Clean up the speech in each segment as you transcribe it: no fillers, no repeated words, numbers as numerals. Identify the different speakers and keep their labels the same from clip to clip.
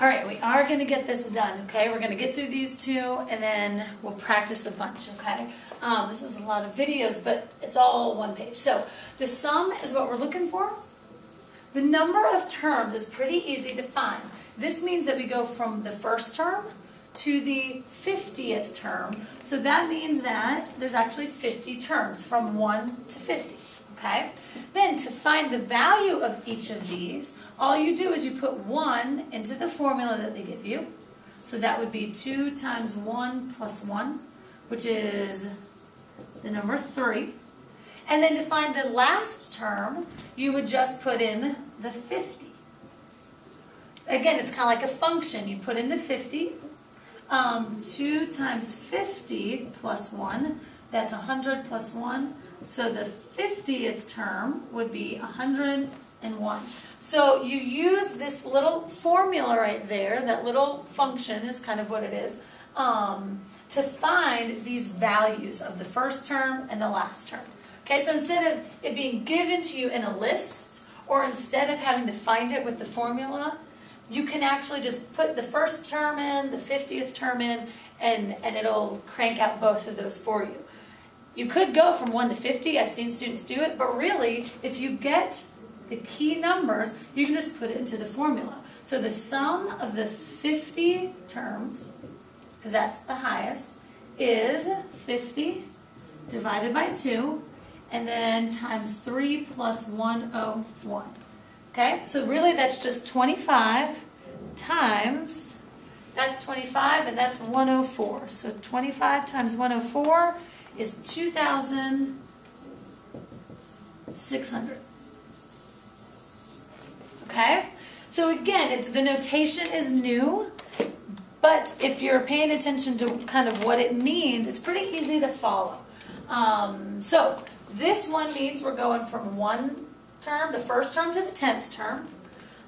Speaker 1: All right, we are going to get this done, okay? We're going to get through these two, and then we'll practice a bunch, okay? This is a lot of videos, but it's all one page. So the sum is what we're looking for. The number of terms is pretty easy to find. This means that we go from the first term to the 50th term. So that means that there's actually 50 terms from 1 to 50, okay? Then to find the value of each of these, all you do is you put 1 into the formula that they give you. So that would be 2 times 1 plus 1, which is the number 3. And then to find the last term, you would just put in the 50. Again, it's kind of like a function. You put in the 50. 2 times 50 plus 1, that's 100 plus 1. So the 50th term would be 101. So you use this little formula right there, that little function is kind of what it is, to find these values of the first term and the last term. Okay, so instead of it being given to you in a list, or instead of having to find it with the formula, you can actually just put the first term in, the 50th term in, and it'll crank out both of those for you. You could go from 1 to 50. I've seen students do it, but really, if you get the key numbers, you can just put it into the formula. So the sum of the 50 terms, because that's the highest, is 50 divided by 2, and then times 3 plus 101. Okay, so really that's just 25 times, that's 25 and that's 104. So 25 times 104 is 2,600. Okay, so again, the notation is new, but if you're paying attention to kind of what it means, it's pretty easy to follow. So this one means we're going from one term, the first term, to the 10th term,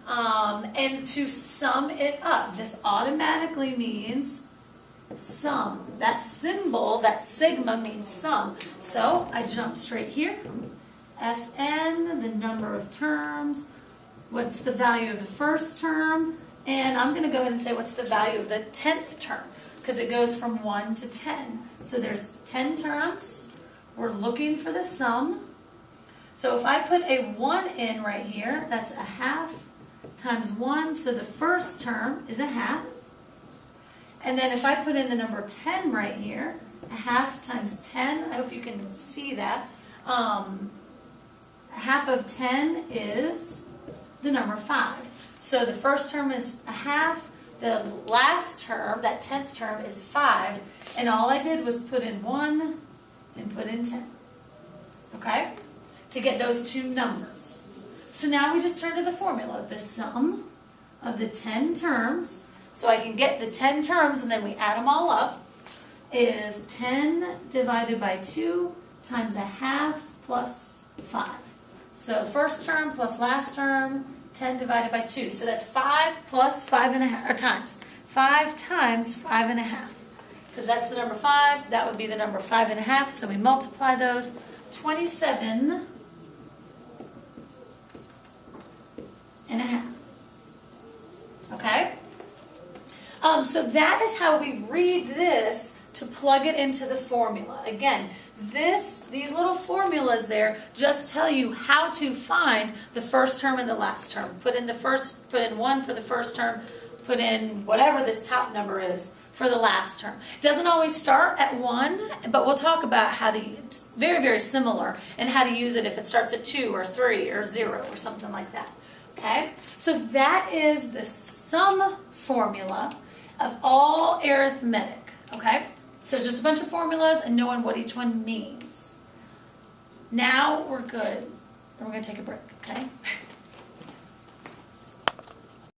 Speaker 1: and to sum it up. This automatically means sum. That symbol, that sigma, means sum. So I jump straight here. Sn, the number of terms. What's the value of the first term? And I'm going to go ahead and say what's the value of the 10th term, because it goes from 1 to 10. So there's 10 terms. We're looking for the sum. So if I put a 1 in right here, that's a half times 1. So the first term is a half. And then if I put in the number 10 right here, a half times 10, I hope you can see that. A half of 10 is the number 5. So the first term is a half. The last term, that 10th term, is 5. And all I did was put in 1 and put in 10. Okay? To get those two numbers. So now we just turn to the formula. The sum of the 10 terms, so I can get the 10 terms and then we add them all up, is 10 divided by 2 times a half plus 5. So first term plus last term, 10 divided by 2. So that's 5 plus 5.5, or times. 5 times 5.5. Because that's the number 5, that would be the number 5.5. So we multiply those. 27 and a half. Okay? So that is how we read this to plug it into the formula. Again, these little formulas there just tell you how to find the first term and the last term. Put in 1 for the first term, put in whatever this top number is for the last term. It doesn't always start at 1, but we'll talk about how to, it's very, very similar, and how to use it if it starts at 2 or 3 or 0 or something like that. Okay? So that is the sum formula of all arithmetic. Okay? So just a bunch of formulas and knowing what each one means. Now we're good. And we're going to take a break, okay?